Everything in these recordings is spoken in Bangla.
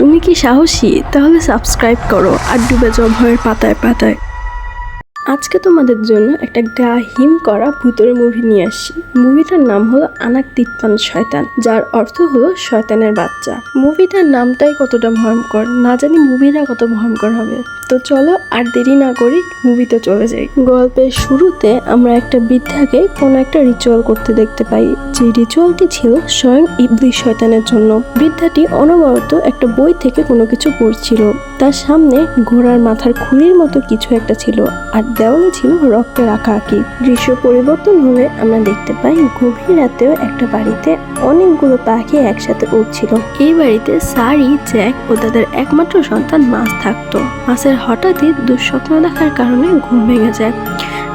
তুমি কি সাহসী? তাহলে সাবস্ক্রাইব করো আর ডুবে যাও ভয়ের পাতায় পাতায়। আজকে তোমাদের জন্য একটা গা হিম করা ভূতের মুভি নিয়ে আসছি। মুভিটার নাম হলো আনাক তিপ্পান শয়তান, যার অর্থ হলো শয়তানের বাচ্চা। মুভিটার নামটাই কতটা ভয়ঙ্কর, না জানি মুভিটা কত ভয়ঙ্কর হবে। তো চলো আর দেরি না করি মুভিতে চলে যাই। গল্পের শুরুতে আমরা একটা বৃদ্ধাকে কোনো একটা রিচুয়াল করতে দেখতে পাই, যে রিচুয়ালটি ছিল স্বয়ং ইবলিস শয়তানের জন্য। বৃদ্ধাটি অনবরত একটা বই থেকে কোনো কিছু পড়ছিল। তার সামনে ঘোড়ার মাথার খুলির মতো কিছু একটা ছিল, আর দেওয়ালে ছিল রক্তের আঁকি। দৃশ্য পরিবর্তন হলে আমরা দেখতে পাই গভীর রাতেও একটা বাড়িতে অনেকগুলো পাখি একসাথে উড়ছিল। এই বাড়িতে সারি, জ্যাক ও তাদের একমাত্র সন্তান মাছ থাকতো। মাছের হঠাৎই দুঃস্বপ্ন দেখার কারণে ঘুম ভেঙে যায়,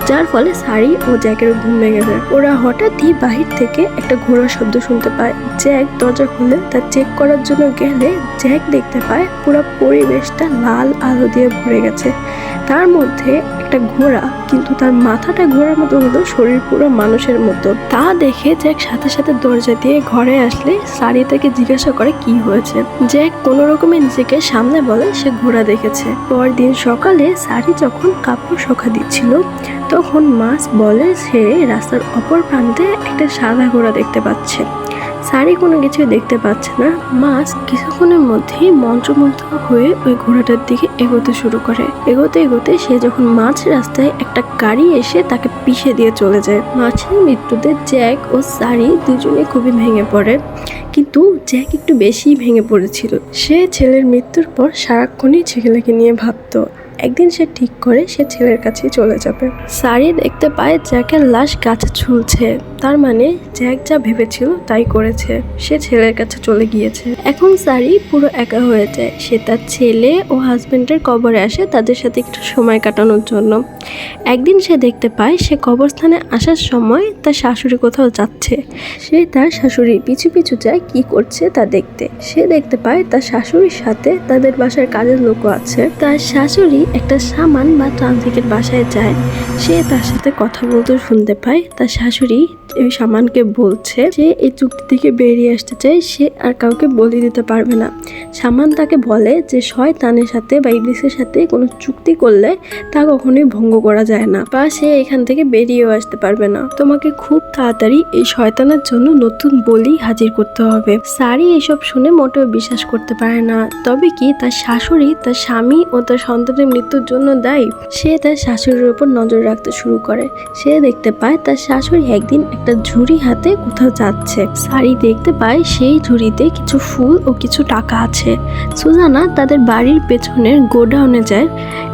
যার ফলে সারি ও জ্যাকের ঘুম ভেঙে যায়। ওরা হঠাৎই বাহির থেকে একটা ঘোড়ার শব্দ শুনতে পায়। জ্যাক দরজা খুলে তা চেক করার জন্য গেলে জ্যাক দেখতে পায় পুরো পরিবেশটা লাল আলো দিয়ে ভরে গেছে। তার মধ্যে একটা ঘোড়া, কিন্তু তার মাথাটা ঘোড়ার মতো হলো, শরীর পুরো মানুষের মতো। তা দেখে জ্যাক সাথে সাথে দরজা দিয়ে ঘরে আসলে সারি তাকে জিজ্ঞাসা করে কি হয়েছে। জ্যাক কোনো রকমে নিজেকে সামনে বলে সে ঘোড়া দেখেছে। পরদিন সকালে সারি যখন কাপড় শুকা দিচ্ছিল, তখন মাছ বলে সে রাস্তার অপর প্রান্তে একটা সাদা ঘোড়া দেখতে পাচ্ছে। সারি কোনো কিছু দেখতে পাচ্ছে না। মাছ কিছুক্ষণের মধ্যেই মন্ত্রমুগ্ধ হয়ে ওই ঘোড়াটার দিকে এগোতে শুরু করে। এগোতে এগোতে সে যখন মাছ রাস্তায় একটা গাড়ি এসে তাকে পিষে দিয়ে চলে যায়। মাছের মৃত্যুতে জ্যাক ও সারি দুজনে খুবই ভেঙে পড়ে, কিন্তু জ্যাক একটু বেশি ভেঙে পড়েছিল। সে ছেলের মৃত্যুর পর সারাক্ষণই ছেলেকে নিয়ে ভাবতো। একদিন সে ঠিক করে সে ছেলের কাছেই চলে যাবে। সারি দেখতে পায় জ্যাকের লাশ গাছে ঝুলছে, তার মানে জ্যাক যা ভেবেছিল তাই করেছে, সে ছেলের কাছে চলে গিয়েছে। এখন সারি পুরো একা হয়ে যায়। সে তার ছেলে ও হাজবেন্ডের কবরে আসে তাদের সাথে একটু সময় কাটানোর জন্য। একদিন সে দেখতে পায় সে কবরস্থানে আসার সময় তার শাশুড়ি কোথাও যাচ্ছে। সে তার শাশুড়ির পিছু পিছু যায় কি করছে তা দেখতে। সে দেখতে পায় তার শাশুড়ির সাথে তাদের বাসার কাজের লোকও আছে। তার শাশুড়ি একটা সামান বা ট্রান্সিকের বাসায় যায়। সে তার সাথে কথা বলতে শুনতে পায়। তার শাশুড়ি ওই সামানকে বলছে যে এই চুক্তি থেকে বেরিয়ে আসতে চায়, সে আর কাউকে বলে দিতে পারবে না। সামান তাকে বলে যে শয়তানের সাথে বা ইবলিসের সাথে কোনো চুক্তি করলে তা কখনোই ভঙ্গ করা যায় না, বা সে এখান থেকে বেরিয়েও আসতে পারবে না। তোমাকে খুব তাড়াতাড়ি এই শয়তানের জন্য নতুন বলি হাজির করতে হবে। সারি এসব শুনে মোটেও বিশ্বাস করতে পারে না। তবে কি তার শাশুড়ি তার স্বামী ও তার সন্তানের মৃত্যুর জন্য দায়ী? সে তার শাশুড়ির উপর নজর রাখতে শুরু করে। সে দেখতে পায় তার শাশুড়ি একদিন একটা ঝুড়ি হাতে কোথাও যাচ্ছে। সারি দেখতে পায় সেই ঝুড়িতে কিছু ফুল ও কিছু টাকা আছে। সুজানা তাদের বাড়ির পেছনের গোডাউনে যায়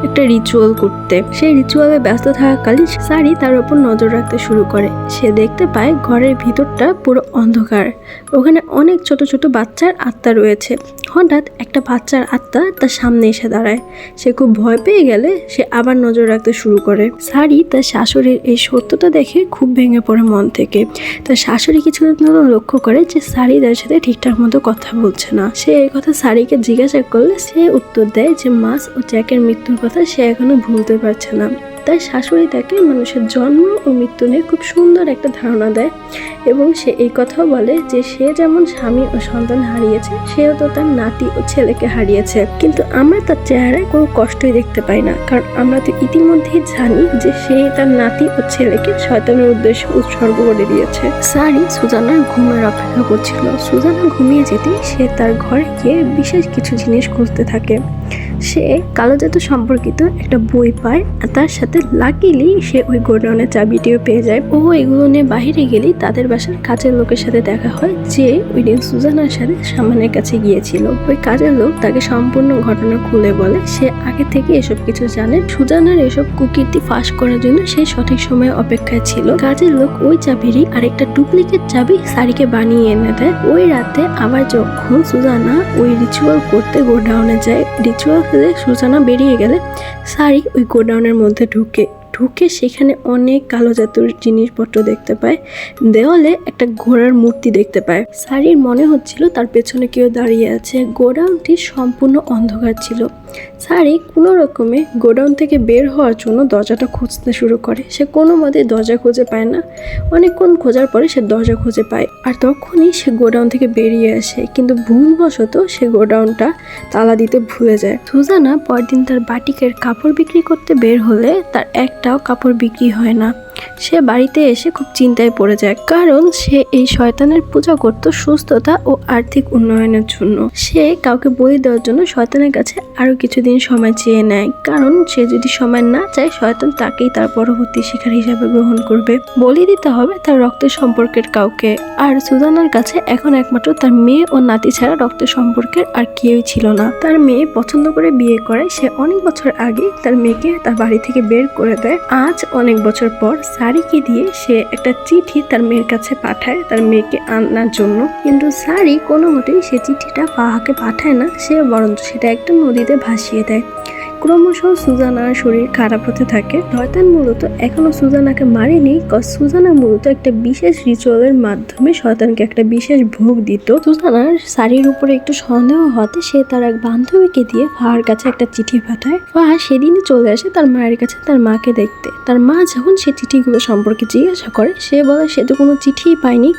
একটা রিচুয়াল করতে। সেই রিচুয়ালে ব্যস্ত থাকাকালীন সারি তার উপর নজর রাখতে শুরু করে। সে দেখতে পায় ঘরের ভিতরটা পুরো অন্ধকার, ওখানে অনেক ছোট ছোট বাচ্চার আত্মা রয়েছে। হঠাৎ একটা বাচ্চার আত্মা তার সামনে এসে দাঁড়ায়। সে খুব ভয় পেয়ে গেলে সে আবার নজর রাখতে শুরু করে। সারি তার শাশুড়ির এই সত্যটা দেখে খুব ভেঙে পড়ে মন থেকে। তার শাশুড়ি কিছুদিন ধরে লক্ষ্য করে যে সারি তার সাথে ঠিকঠাক মতো কথা বলছে না। সে এই কথা সারিকে জিজ্ঞাসা করলে সে উত্তর দেয় যে মাছ ও জ্যাকের মৃত্যুর কথা সে এখনো ভুলতে পারছে না। তার শাশুড়ি তাকে মানুষের জন্ম ও মৃত্যু নিয়ে খুব সুন্দর একটা ধারণা দেয়, এবং সে এই কথাও বলে যে সে যেমন স্বামী ও সন্তান হারিয়েছে, সেও তো তার নাতি ও ছেলেকে হারিয়েছে। কিন্তু আমরা তার চেহারায় কোনো কষ্টই দেখতে পাই না, কারণ আমরা তো ইতিমধ্যেই জানি যে সে তার নাতি ও ছেলেকে শয়তানের উদ্দেশ্যে উৎসর্গ করে দিয়েছে। সারি সুজানার ঘুমের অপেক্ষা করছিল। সুজানা ঘুমিয়ে যেতেই সে তার ঘরে গিয়ে বিশেষ কিছু জিনিস খুঁজতে থাকে। সে কালো জাদু সম্পর্কিত একটা বই পায়, আর তার সাথে লাকিলি সে ওই গোডাউনের চাবিটিও পেয়ে যায়। ও এগুলো নিয়ে বাহিরে গেলেই তাদের বাসার কাজের লোকের সাথে দেখা হয়, যে ওই দিন সুজানার সাথে সামানের কাছে গিয়েছিল। ওই কাজের লোক তাকে সম্পূর্ণ ঘটনা খুলে বলে সে আগে থেকে এসব কিছু জানে। সুজানার এসব কুকীর্তি ফাঁস করার জন্য সে সঠিক সময়ে অপেক্ষায় ছিল। কাজের লোক ওই চাবিরই আরেকটা ডুপ্লিকেট চাবি সারিকে বানিয়ে এনে দেয়। ওই রাতে আবার যখন সুজানা ওই রিচুয়াল করতে গোডাউনে যায়, রিচুয়াল সুজানা বেরিয়ে গেলে সারি ওই গোডাউনের মধ্যে ঢুকে। ঢুকে সেখানে অনেক কালো জাদুর জিনিসপত্র দেখতে পায়। দেওয়ালে একটা ঘোড়ার মূর্তি দেখতে পায়। সারির মনে হচ্ছিল তার পেছনে কেউ দাঁড়িয়ে আছে। গোডাউনটি সম্পূর্ণ অন্ধকার ছিল। সারি কোনো রকমে গোডাউন থেকে বের হওয়ার জন্য দরজাটা খুঁজতে শুরু করে। সে কোনো মতে দরজা খুঁজে পায় না। অনেকক্ষণ খোঁজার পরে সে দরজা খুঁজে পায়, আর তখনই সে গোডাউন থেকে বেরিয়ে আসে, কিন্তু ভুলবশত সে গোডাউনটা তালা দিতে ভুলে যায়। সুজানা পরদিন তার বাটিকের কাপড় বিক্রি করতে বের হলে তার একটাও কাপড় বিক্রি হয় না। সে বাড়িতে এসে খুব চিন্তায় পড়ে যায়, কারণ সে এই শয়তানের পূজা করত সুস্থতা ও আর্থিক উন্নয়নের জন্য। সে কাউকে বলি দেওয়ার জন্য শয়তানের কাছে আরো কিছুদিন সময় চেয়ে নেয়, কারণ সে যদি সময় না চায় শয়তান তাকেই তার পরবর্তী শিকার হিসাবে গ্রহণ করবে। বলি দিতে হবে তার রক্তের সম্পর্কের কাউকে। আর সুজানার কাছে এখন একমাত্র তার মেয়ে ও নাতি ছাড়া রক্তের সম্পর্কের আর কেউই ছিল না। তার মেয়ে পছন্দ করে বিয়ে করে। সে অনেক বছর আগে তার মেয়েকে তার বাড়ি থেকে বের করে দেয়। আজ অনেক বছর পর সারিকে দিয়ে সে একটা চিঠি তার মেয়ের কাছে পাঠায় তার মেয়েকে আনার জন্য, কিন্তু সারি কোনো মতেই সে চিঠিটা ফাহাকে পাঠায় না। সে বরঞ্চ সেটা একটা নদীতে ভাসিয়ে দেয়। ক্রমশ সুজানার শরীর খারাপ হতে থাকে। শয়তান মূলত এখনো সুজানাকে মারেনি, সুজানা মূলত একটা বিশেষ রিচুয়ালের মাধ্যমে শয়তানকে একটা বিশেষ ভোগ দিত। সুজানার সারির উপরে একটু সন্দেহ হতে সে তার এক বান্ধবীকে দিয়ে ফাহার কাছে একটা চিঠি পাঠায়। ফাহা সেদিনই চলে আসে তার মায়ের কাছে তার মাকে দেখতে। তার মা যখন সে চিঠিগুলো সম্পর্কে জিজ্ঞাসা করে, সে বলে সে তো কোনো চিঠিই পায়নি।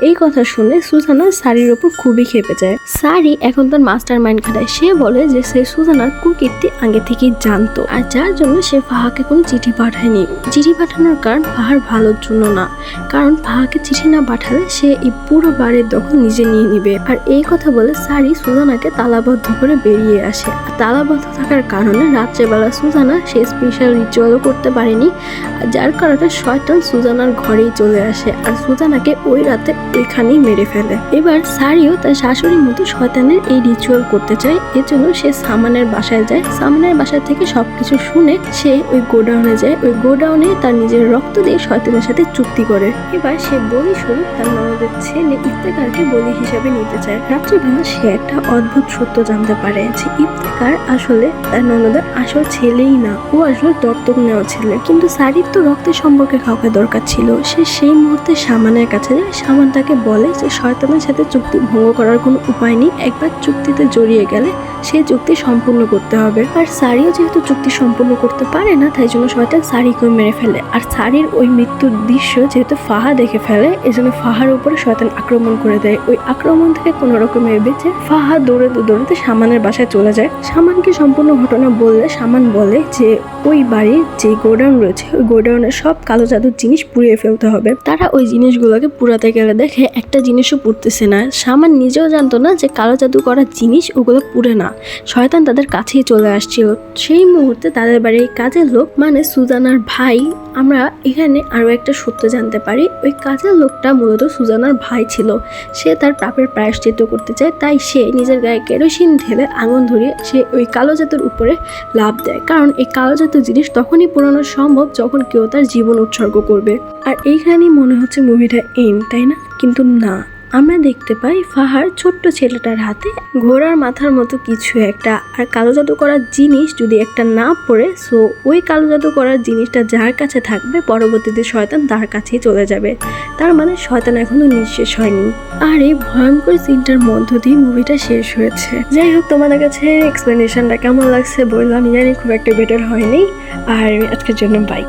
এই কথা শুনে সুজানা সারির উপর খুবই ক্ষেপে যায়। সারি এখন তার মাস্টার মাইন্ড খাটায়। সে বলে যে সে সুজানার কুকীর্তি আগে থেকেই জানতো, আর যার জন্য সে ফাহাকে কোনো চিঠি পাঠায়নি। চিঠি পাঠানোর কারণ ফাহার ভালোর জন্য না, কারণ ফাহাকে চিঠি না পাঠালে সে এই পুরো বাড়ির দখল নিজে নিয়ে নিবে। আর এই কথা বলে সারি সুজানাকে তালাবদ্ধ করে বেরিয়ে আসে। আর তালাবদ্ধ থাকার কারণে রাত্রেবেলা সুজানা সে স্পেশাল রিচুয়ালও করতে পারেনি, যার কারণে শয়তান সুজানার ঘরেই চলে আসে আর সুজানাকে ওই রাতে ওইখানেই মেরে ফেলে। এবার সারিও তার শাশুড়ির মতো শয়তানের এই রিচুয়াল করতে চায়। এর জন্য সে সামানের বাসায় যায়। সামানের বাসা থেকে সবকিছু শুনে সে ওই গোডাউনে যায়। ওই গোডাউনে তার নিজের রক্ত দিয়ে শয়তানের সাথে চুক্তি করে। এবার সে বলি স্বরূপ তার ননদের ছেলে ইফতেখারকে বলি হিসাবে নিতে চায়। রাত্রিবেলা সে একটা অদ্ভুত সত্য জানতে পারে যে ইফতেখার আসলে তার ননদের আসল ছেলেই না, ও আসলে দত্তক নেওয়া ছেলে। কিন্তু সারির তো রক্তের সম্পর্কে কাউকে দরকার ছিল। সে সেই মুহূর্তে সামানের কাছে যায়। সামান তাকে বলে যে শয়তানের সাথে চুক্তি ভঙ্গ করার কোনো উপায় নেই, একবার চুক্তিতে জড়িয়ে গেলে সেই চুক্তি সম্পূর্ণ করতে হবে। আর সারিও যেহেতু চুক্তি সম্পূর্ণ করতে পারে না, তাই জন্য শয়তান সারিকেও মেরে ফেলে। আর সারির ওই মৃত্যুর দৃশ্য যেহেতু ফাহা দেখে ফেলে, এজন্য ফাহার উপরে শয়তান আক্রমণ করে দেয়। ওই আক্রমণ থেকে কোনো রকমের বেঁচে ফাহা দৌড়াতে সামানের বাসায় চলে যায়। সামানকে সম্পূর্ণ ঘটনা বললে সামান বলে যে ওই বাড়ির যে গোডাউন রয়েছে ওই গোডাউনের সব কালো জাদুর জিনিস পুড়িয়ে ফেলতে হবে। তারা ওই জিনিসগুলোকে পুরাতে গেলে দেখে একটা জিনিসও পুড়তেছে না। সামান নিজেও জানতো না যে কালো জাদু করার জিনিস ওগুলো পুড়ে না, শয়তান তাদের কাছেই চলে আসছিল। সেই মুহূর্তে তাদের বাড়ির কাজের লোক মানে সুজানার ভাই, আমরা এখানে আরো একটা সত্য জানতে পারি। ওই কাজের লোকটা মূলত সুজানার ভাই ছিল। সে তার পাপের প্রায়শ্চিত্ত করতে চায়, তাই সে নিজের গায়ে কেরোসিন ঢেলে আগুন ধরিয়ে সে ওই কালো জাদুর উপরে লাফ দেয়, কারণ এই কালো জাদুর জিনিস তখনই পুরানো সম্ভব যখন কেউ তার জীবন উৎসর্গ করবে। আর এইখানেই মনে হচ্ছে মুভিটা এন্ড, তাই না? কিন্তু না, আমরা দেখতে পাই ফাহার ছোট্ট ছেলেটার হাতে ঘোড়ার মাথার মতো কিছু একটা, আর কালো জাদু করার জিনিস যদি একটা না পড়ে, সো ওই কালো জাদু করার জিনিসটা যার কাছে থাকবে পরবর্তীতে শয়তান তার কাছেই চলে যাবে। তার মানে শয়তান এখনো নিঃশেষ হয়নি। আর এই ভয়ঙ্কর সিনটার মধ্য দিয়ে মুভিটা শেষ হয়েছে। যাই হোক, তোমাদের কাছে এক্সপ্লেনেশনটা কেমন লাগছে বললাম, জানি খুব একটা বেটার হয়নি। আর আজকের জন্য বাই।